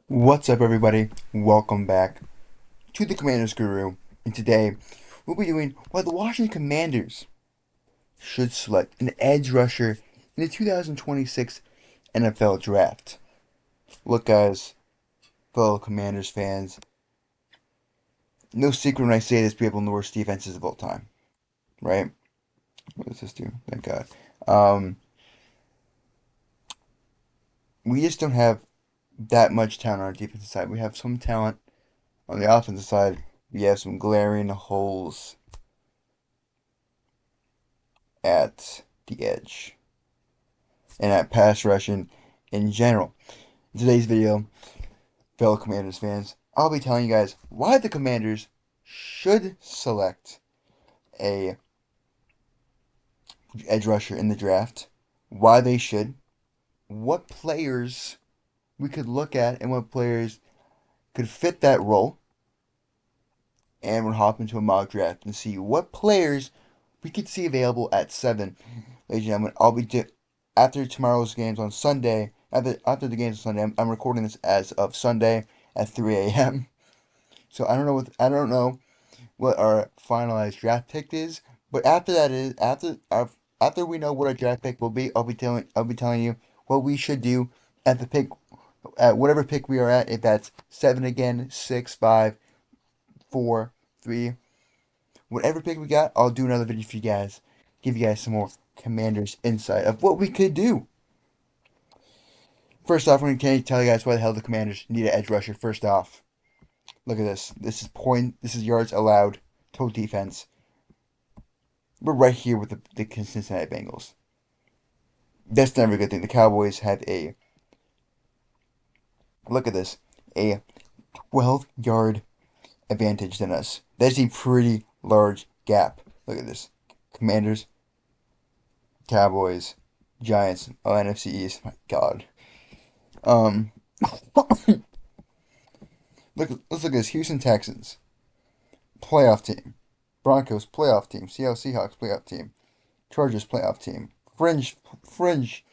What's up, everybody? Welcome back to the Commanders Guru. And today we'll be doing why the Washington Commanders should select an edge rusher in the 2026 NFL Draft. Look, guys, fellow Commanders fans, no secret when I say this, we have one of the worst defenses of all time, right? What does this do? Thank God. Um, we just don't have that much talent on our defensive side. We have some talent on the offensive side. We have some glaring holes at the edge and at pass rushing in general. In today's video, fellow Commanders fans, I'll be telling you guys why the Commanders should select a edge rusher in the draft, why they should, what players we could look at, and what players could fit that role, and we'll hop into a mock draft and see what players we could see available at 7. Ladies and gentlemen, I'll be after tomorrow's games on Sunday. After the games on Sunday, I'm recording this as of Sunday at 3 a.m. So I don't know what our finalized draft pick is, but after we know what our draft pick will be, I'll be telling you what we should do at the pick at whatever pick we are at. If that's 7 again, 6, 5, 4, 3, whatever pick we got, I'll do another video for you guys, give you guys some more Commanders insight of what we could do. First off, I'm going to tell you guys why the hell the Commanders need an edge rusher. First off, look at this. This is yards allowed, total defense. We're right here with the Cincinnati Bengals. That's never a good thing. The Cowboys have look at this, a 12-yard advantage than us. That's a pretty large gap. Look at this. Commanders, Cowboys, Giants, NFC East. My God. Um, let's look at this. Houston Texans, playoff team. Broncos, playoff team. Seattle Seahawks, playoff team. Chargers, playoff team. Fringe, fringe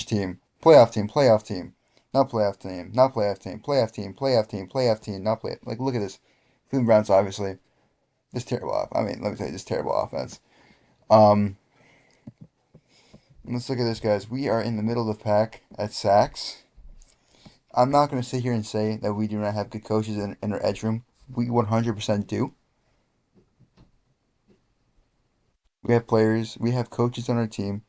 team. Playoff team, playoff team. Not playoff team, not playoff team, playoff team, playoff team, playoff team, not play. Like, look at this. Cleveland Browns, obviously. This terrible off. I mean, let me tell you, this terrible offense. Um, let's look at this, guys. We are in the middle of the pack at sacks. I'm not going to sit here and say that we do not have good coaches in our edge room. We 100% do. We have players, we have coaches on our team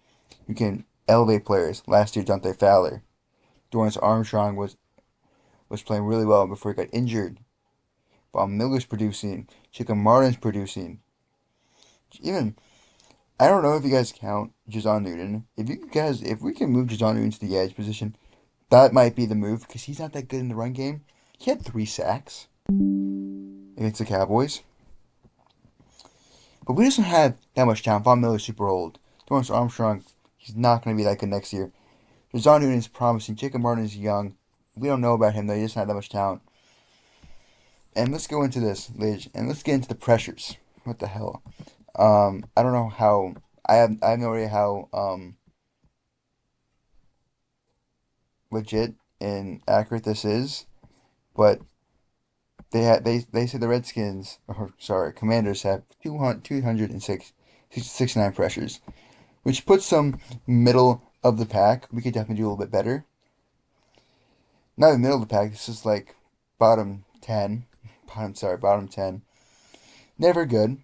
who can elevate players. Last year, Dante Fowler. Dorrance Armstrong was playing really well before he got injured. Von Miller's producing. Chicken Martin's producing. Even, I don't know if you guys count Jason Newton. If we can move Jason Newton to the edge position, that might be the move because he's not that good in the run game. He had 3 sacks against the Cowboys. But we just don't have that much talent. Von Miller's super old. Dorrance Armstrong, he's not going to be that good next year. Jason Newton is promising. Jacob Martin is young. We don't know about him though. He doesn't have that much talent. And let's go into this, Lidge, and let's get into the pressures. What the hell? I don't know how. I have no idea how legit and accurate this is, but they said the Redskins, or sorry, Commanders have 269 pressures, which puts them middle of the pack. We could definitely do a little bit better. Not the middle of the pack. This is like bottom 10. Bottom 10. Never good.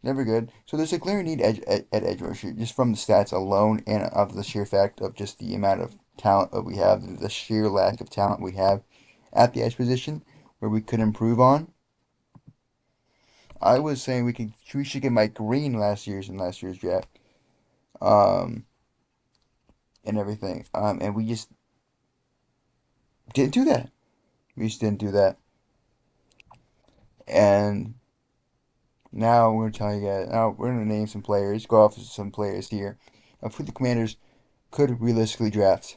Never good. So there's a glaring need at edge rusher just from the stats alone and of the sheer fact of just the amount of talent that we have, the sheer lack of talent we have at the edge position where we could improve on. I was saying we should get Mike Green in last year's draft, um, and everything. And we just didn't do that. We just didn't do that. And now we're gonna tell you guys. Now we're gonna name some players. Go off some players here of who the Commanders could realistically draft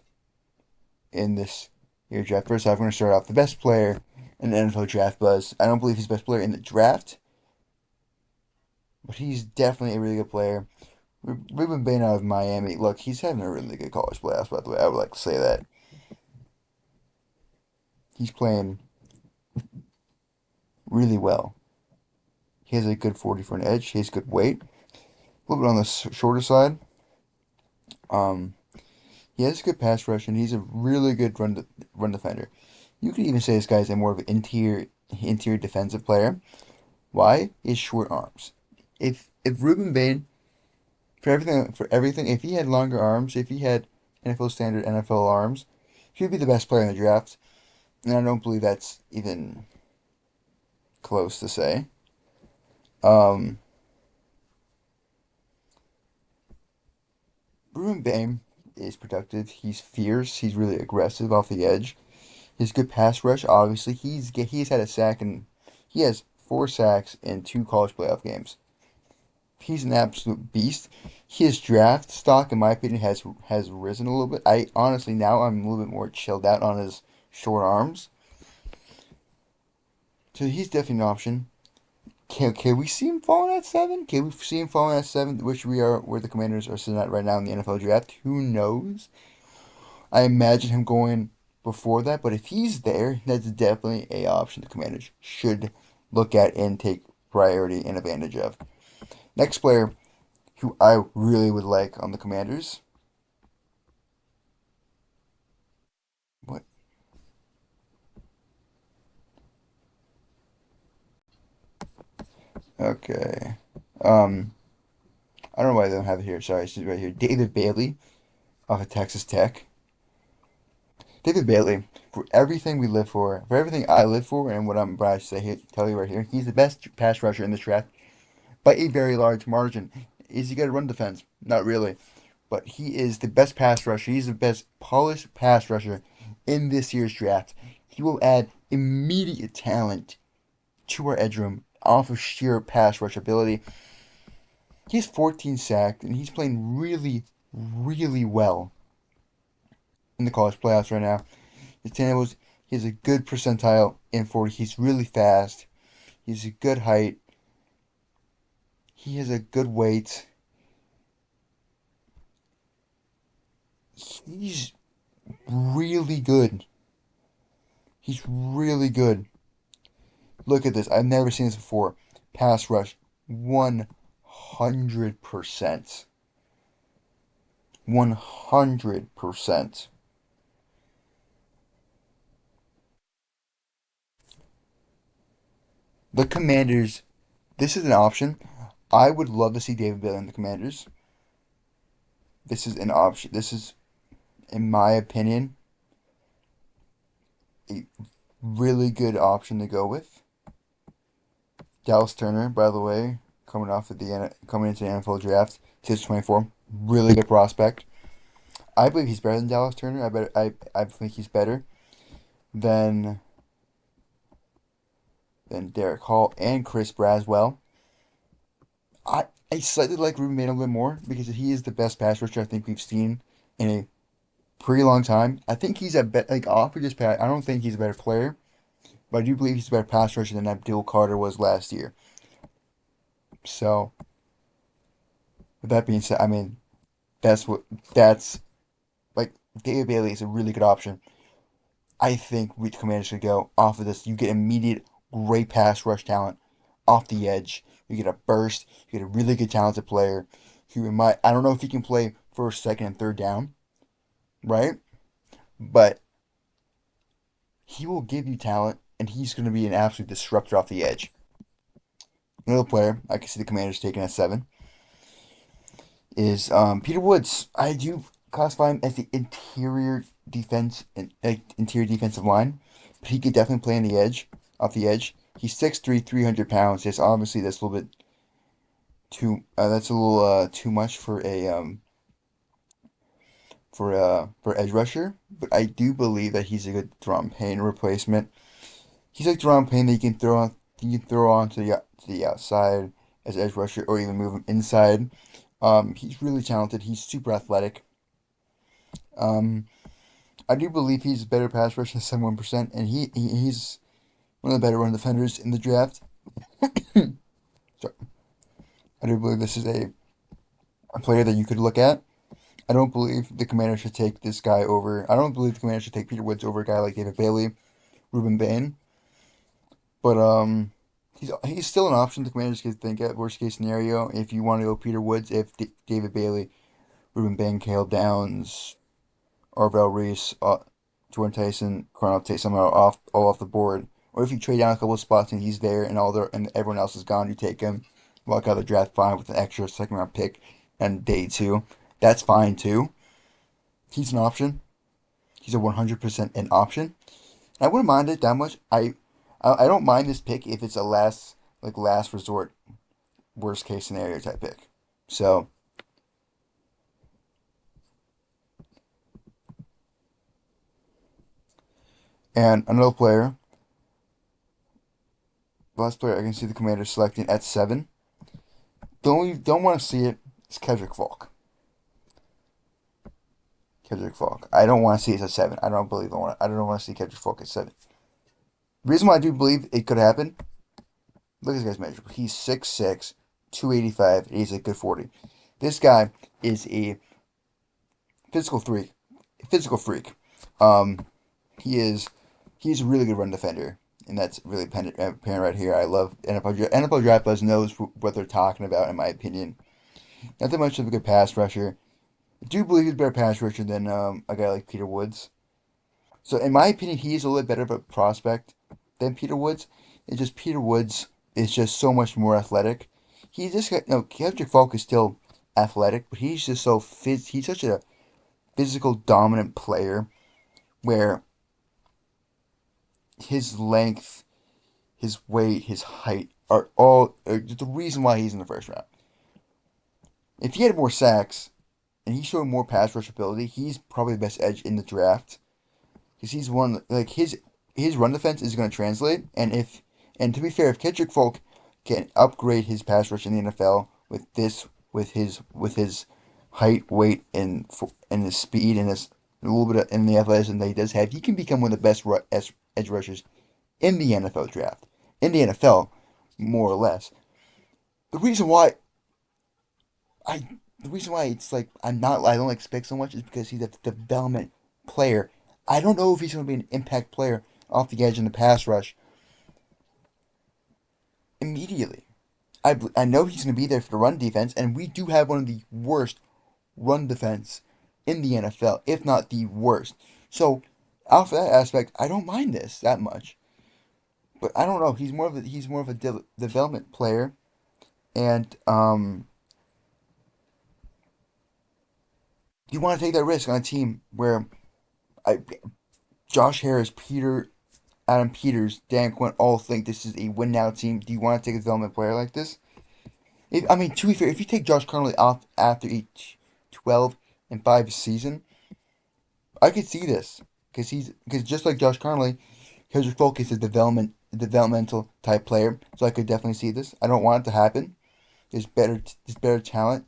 in this year draft. First off, we're going to start off the best player in the NFL draft buzz. I don't believe he's the best player in the draft, but he's definitely a really good player. Ruben Bain out of Miami. Look, he's having a really good college playoffs, by the way. I would like to say that. He's playing really well. He has a good 40 for an edge. He has good weight. A little bit on the shorter side. Um, he has good pass rush, and he's a really good run defender. You could even say this guy's a more of an interior defensive player. Why? His short arms. If Ruben Bain for everything, if he had longer arms, if he had NFL standard NFL arms, he would be the best player in the draft. And I don't believe that's even close to say. Um, Ruben Bain is productive. He's fierce. He's really aggressive off the edge. His good pass rush, obviously, he's had a sack and he has 4 sacks in 2 college playoff games. He's an absolute beast. His draft stock, in my opinion, has risen a little bit. I honestly now I'm a little bit more chilled out on his short arms, so he's definitely an option. Can we see him falling at 7? Can we see him falling at 7, which we are where the Commanders are sitting at right now in the NFL draft? Who knows? I imagine him going before that, but if he's there, that's definitely a option the Commanders should look at and take priority and advantage of. Next player who I really would like on the Commanders. What? Okay. Um, I don't know why they don't have it here. Sorry, it's right here. David Bailey off of Texas Tech. David Bailey, for everything we live for everything I live for, and what I'm about to say here, tell you right here, he's the best pass rusher in this draft by a very large margin. Is he good at run defense? Not really. But he is the best pass rusher. He's the best polished pass rusher in this year's draft. He will add immediate talent to our edge room off of sheer pass rush ability. He's 14 sacked, and he's playing really, really well in the college playoffs right now. His tackles, he has a good percentile in 40. He's really fast. He's a good height. He has a good weight. He's really good. He's really good. Look at this. I've never seen this before. Pass rush, 100%. 100%. The Commanders, this is an option. I would love to see David Bailey in the Commanders. This is an option. This is, in my opinion, a really good option to go with. Dallas Turner, by the way, coming into the NFL draft, 2024, really good prospect. I believe he's better than Dallas Turner. I think he's better than Derek Hall and Chris Braswell. I slightly like Ruben Bain a little bit more because he is the best pass rusher I think we've seen in a pretty long time. I think he's a bet like off of just pass. I don't think he's a better player, but I do believe he's a better pass rusher than Abdul Carter was last year. So with that being said, I mean that's like David Bailey is a really good option. I think we the Commanders should go off of this. You get immediate great pass rush talent off the edge. You get a burst. You get a really good talented player who might I don't know if he can play first, second, and third down, right? But he will give you talent, and he's going to be an absolute disruptor off the edge. Another player I can see the Commanders taking at 7 is Peter Woods. I do classify him as the interior defensive line, but he could definitely play on the edge, off the edge. He's 6'3", 300 pounds. Yes, obviously that's a little bit too. That's a little too much for edge rusher, but I do believe that he's a good Daron Payne replacement. He's like Daron Payne that you can throw on to the outside as edge rusher, or even move him inside. He's really talented. He's super athletic. Um, I do believe he's a better pass rusher than 71%, and he's one of the better run defenders in the draft. So I do believe this is a player that you could look at. I don't believe the Commanders should take this guy over. I don't believe the Commanders should take Peter Woods over a guy like David Bailey Ruben Bain. But he's still an option the Commanders could think at worst case scenario. If you want to go Peter Woods, if David Bailey, Ruben Bain, Cale Downs, Arvell Reese, Jordan Tyson, Carnell Tate somehow all off the board. Or if you trade down a couple of spots and he's there and everyone else is gone, you take him, walk out of the draft fine with an extra second round pick and day two. That's fine too. He's an option. He's a 100% an option. I wouldn't mind it that much. I don't mind this pick if it's a last resort worst case scenario type pick. So and another player, last player I can see the Commanders selecting at 7. Don't want to see it is Kedrick Falk. Kedrick Falk. I don't want to see it at 7. I don't want to see Kedrick Falk at 7. The reason why I do believe it could happen. Look at this guy's measure. He's 6'6", 285. He's a good 40. This guy is a physical freak. Physical freak. Um, he is he's a really good run defender, and that's really apparent right here. I love NFL Draft Buzz knows what they're talking about, in my opinion. Not that much of a good pass rusher. I do believe he's a better pass rusher than a guy like Peter Woods. So in my opinion, he's a little bit better of a prospect than Peter Woods. It's just Peter Woods is just so much more athletic. He's just no Kendrick Falk is still athletic, but he's just he's such a physical dominant player where his length, his weight, his height are the reason why he's in the first round. If he had more sacks and he showed more pass rush ability, he's probably the best edge in the draft because he's one like his run defense is going to translate. And to be fair, if Kendrick Folk can upgrade his pass rush in the NFL with his height, weight, and his speed and his a little bit of, in the athleticism that he does have, he can become one of the best edge rushers in the NFL draft. In the NFL, more or less. The reason why I the reason why it's like I don't like Spick so much is because he's a development player. I don't know if he's going to be an impact player off the edge in the pass rush immediately. I know he's going to be there for the run defense, and we do have one of the worst run defense in the NFL, if not the worst. So, out of that aspect, I don't mind this that much. But I don't know. He's more of a development player, and you want to take that risk on a team where I Josh Harris, Adam Peters, Dan Quinn all think this is a win now team. Do you want to take a development player like this? I mean, to be fair, if you take Josh Connolly off after each 12-5 season, I could see this because just like Josh Connolly, his focus is developmental type player. So I could definitely see this. I don't want it to happen. There's better talent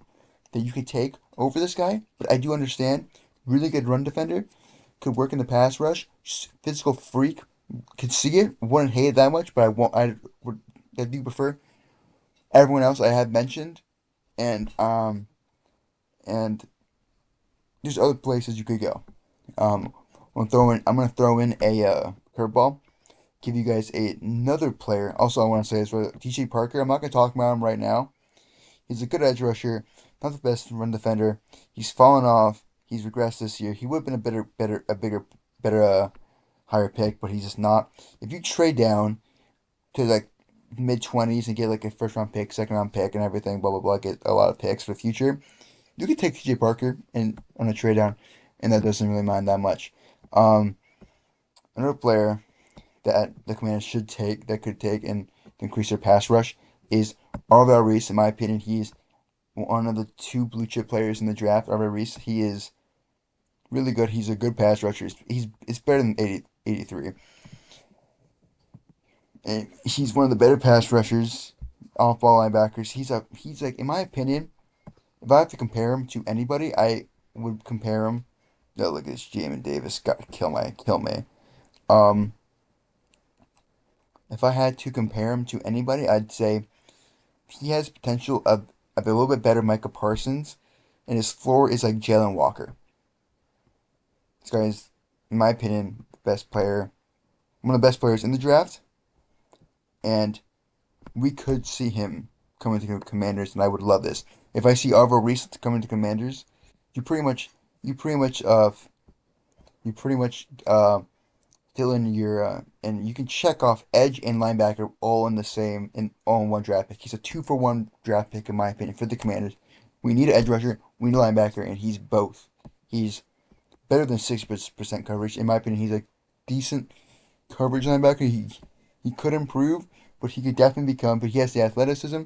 that you could take over this guy, but I do understand. Really good run defender, could work in the pass rush, physical freak, could see it. Wouldn't hate it that much, but I won't. I do prefer everyone else I have mentioned, and and there's other places you could go. Um, I'm gonna throw in a curveball. Give you guys another player. Also, I want to say this for DJ Parker. I'm not gonna talk about him right now. He's a good edge rusher, not the best run defender. He's fallen off. He's regressed this year. He would have been better, higher pick, but he's just not. If you trade down to like mid 20s and get like a first round pick, second round pick, and everything, blah blah blah, get a lot of picks for the future, you could take TJ Parker and on a trade down, and that doesn't really mind that much. Um, Another player that the Commanders could take and increase their pass rush is Arvell Reese. In my opinion, he's one of the two blue chip players in the draft. Arvell Reese, he is really good. He's a good pass rusher. It's better than 83. And he's one of the better pass rushers, off ball linebackers. He's like in my opinion, if I have to compare him to anybody, I would compare him. No, look at this, Jamin Davis. Got to kill me. Um, if I had to compare him to anybody, I'd say he has potential of a little bit better Micah Parsons, and his floor is like Jalen Walker. This guy is, in my opinion, the best player one of the best players in the draft, and we could see him come into Commanders, and I would love this. If I see Alvaro Reese come into Commanders, you pretty much, you pretty much, you pretty much fill in your and you can check off edge and linebacker all in the same in all in one draft pick. He's a 2-for-1 draft pick in my opinion for the Commanders. We need an edge rusher, we need a linebacker, and he's both. He's better than 6% coverage in my opinion. He's a decent coverage linebacker. He could improve, but he could definitely become. But he has the athleticism,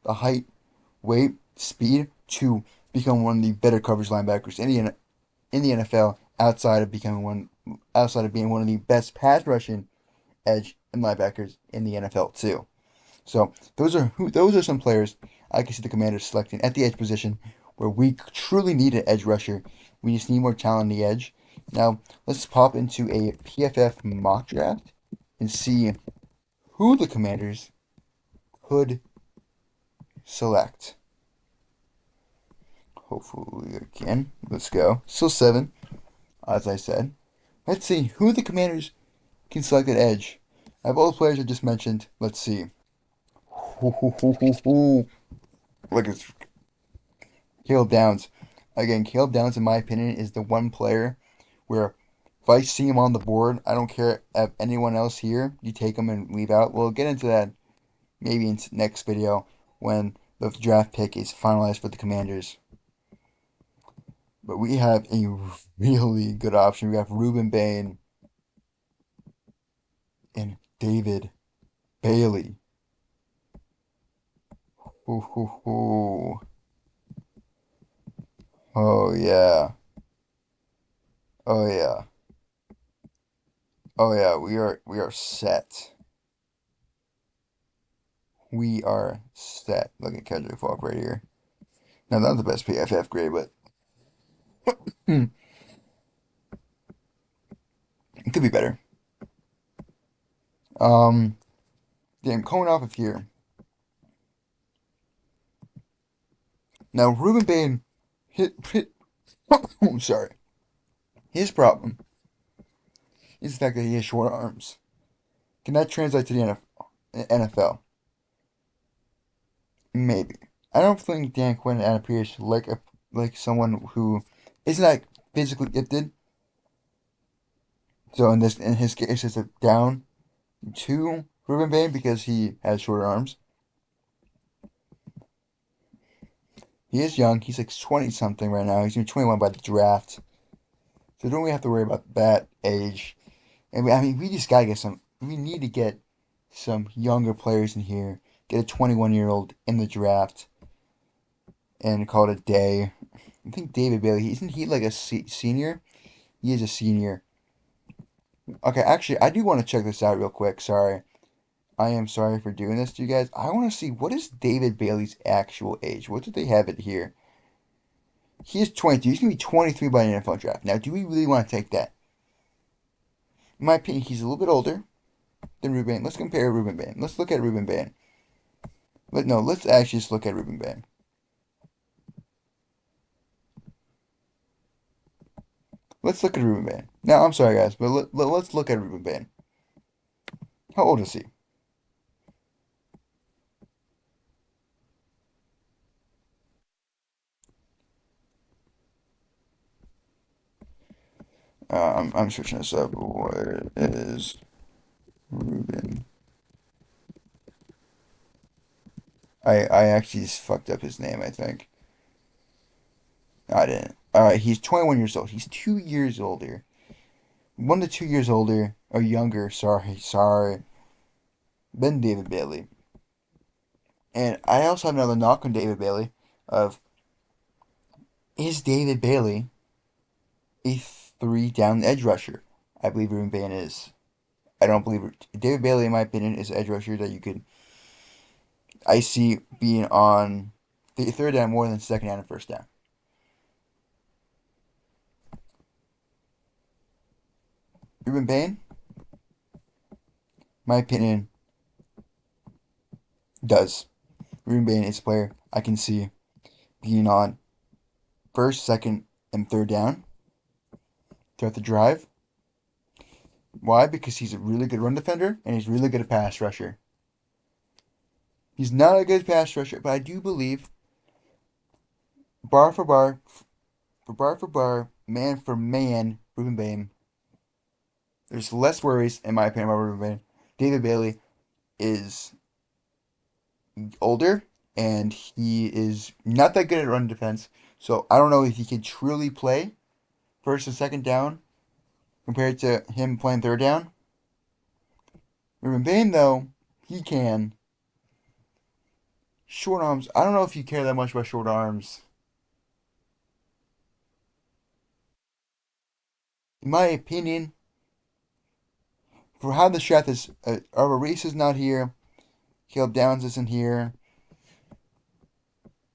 the height, weight, speed to become one of the better coverage linebackers in the NFL outside of being one of the best pass rushing edge and linebackers in the NFL too. So those are some players I can see the Commanders selecting at the edge position where we truly need an edge rusher. We just need more talent on the edge. Now let's pop into a PFF mock draft and see who the Commanders could select. Hopefully I can. Let's go. Still seven, as I said. Let's see who the Commanders can select at edge. I have all the players I just mentioned. Let's see. Look at Caleb Downs. Again, Caleb Downs, in my opinion, is the one player where if I see him on the board, I don't care if anyone else here, you take him and leave out. We'll get into that maybe in next video when the draft pick is finalized for the Commanders. But we have a really good option. We have Ruben Bain and David Bailey. Ooh, ooh, ooh. Oh yeah. Oh yeah. Oh yeah. We are set. We are set. Look at Kendrick Falk right here. Now not the best PFF grade, but it could be better. Um, Damn, coming off of here. Now Ruben Bain hit I'm sorry. His problem is the fact that he has short arms. Can that translate to the NFL? Maybe. I don't think Dan Quinn and Adam Pearce like someone who isn't like physically gifted. So in his case it's a down to Ruben Bain because he has shorter arms. He is young. He's like 20 something right now. He's 21 by the draft. So don't we have to worry about that age. And I mean, we just gotta get some. We need to get some younger players in here. Get a 21-year-old in the draft and call it a day. I think David Bailey, isn't he like a senior? He is a senior. Okay, actually, I do want to check this out real quick. Sorry. I am sorry for doing this to you guys. I want to see what is David Bailey's actual age. What do they have it here? He is 22. He's going to be 23 by the NFL draft. Now, do we really want to take that? In my opinion, he's a little bit older than Ruben. Let's compare Ruben Bain. Let's look at Ruben Bain. No, let's actually just look at Ruben Bain. Let's look at Ruben Bain. Now, I'm sorry, guys, but let's look at Ruben Bain. How old is he? I'm searching this up. What is Ruben? I actually just fucked up his name, I think. No, I didn't. Alright, he's 21 years old. He's 2 years older. 1 to 2 years older, or younger, sorry, than David Bailey. And I also have another knock on David Bailey of, is David Bailey a three down edge rusher? I believe Ruben Bain is. I don't believe David Bailey, in my opinion, is an edge rusher that I see being on the third down more than second down and first down. Ruben Bain, my opinion, does. Ruben Bain is a player I can see being on first, second, and third down throughout the drive. Why? Because he's a really good run defender and he's really good at pass rusher. He's not a good pass rusher, but I do believe bar for bar, for bar, man for man, Ruben Bain. There's less worries, in my opinion, about Ruben Bain. David Bailey is older and he is not that good at run defense. So I don't know if he can truly play first and second down compared to him playing third down. Ruben Bain, though, he can. Short arms. I don't know if you care that much about short arms. In my opinion, for how the draft is, Arbor Reese is not here. Caleb Downs isn't here.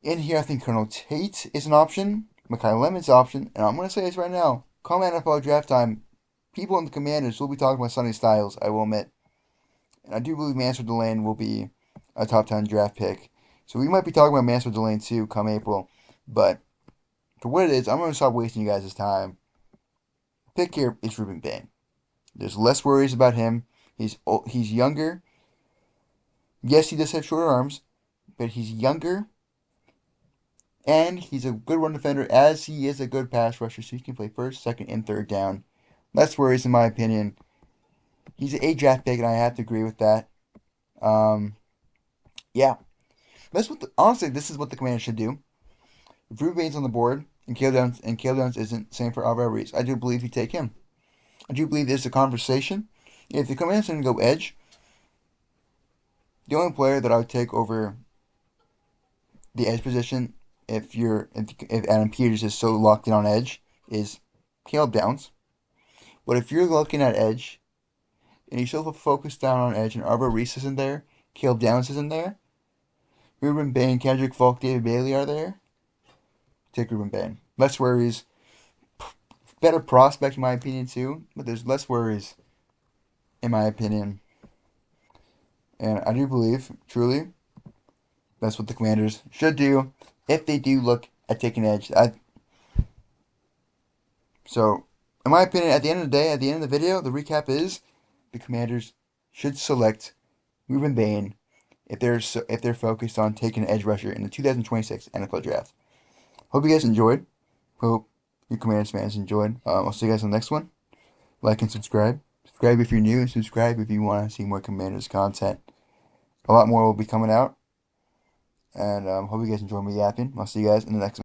In here, I think Colonel Tate is an option. Makai Lemon's an option. And I'm going to say this right now. Come NFL draft time, people in the Commanders will be talking about Sonny Styles, I will admit. And I do believe Mansfield Delane will be a top 10 draft pick. So we might be talking about Mansfield Delane too come April. But for what it is, I'm going to stop wasting you guys' time. Pick here is Ruben Bain. There's less worries about him. He's younger. Yes, he does have shorter arms, but he's younger. And he's a good run defender as he is a good pass rusher, so he can play first, second, and third down. Less worries, in my opinion. He's an A draft pick, and I have to agree with that. Yeah. Honestly, this is what the Commanders should do. If Ruben Bain's on the board and Caleb Downs isn't, same for Alvaro Reese. I do believe you take him. I do believe there's a conversation. If the Commanders are going to go edge, the only player that I would take over the edge position, if Adam Peters is so locked in on edge, is Caleb Downs. But if you're looking at edge and you're so focused down on edge and Arbor Reese isn't there, Caleb Downs isn't there, Ruben Bain, Kendrick Falk, David Bailey are there, take Ruben Bain. Less worries. Better prospect in my opinion too, but there's less worries in my opinion. And I do believe, truly, that's what the Commanders should do if they do look at taking edge. So, in my opinion, at the end of the day, at the end of the video, the recap is the Commanders should select Ruben Bain if they're focused on taking an edge rusher in the 2026 NFL Draft. Hope you guys enjoyed. Hope you Commanders fans enjoyed. I'll see you guys on the next one. Like and subscribe. Subscribe if you're new, and subscribe if you want to see more Commanders content. A lot more will be coming out. And hope you guys enjoy me yapping. I'll see you guys in the next one.